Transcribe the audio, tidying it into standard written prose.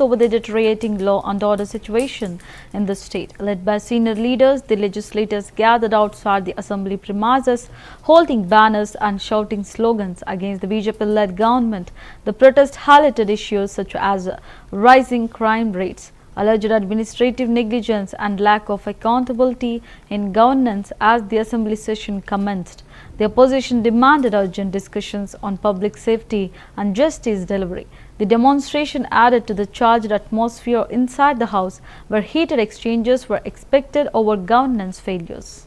over the deteriorating law and order situation in the state. Led by senior leaders, the legislators gathered outside the assembly premises, holding banners and shouting slogans against the BJP-led government. The protest highlighted issues such as rising crime rates, alleged administrative negligence and lack of accountability in governance as the assembly session commenced. The opposition demanded urgent discussions on public safety and justice delivery. The demonstration added to the charged atmosphere inside the House, where heated exchanges were expected over governance failures.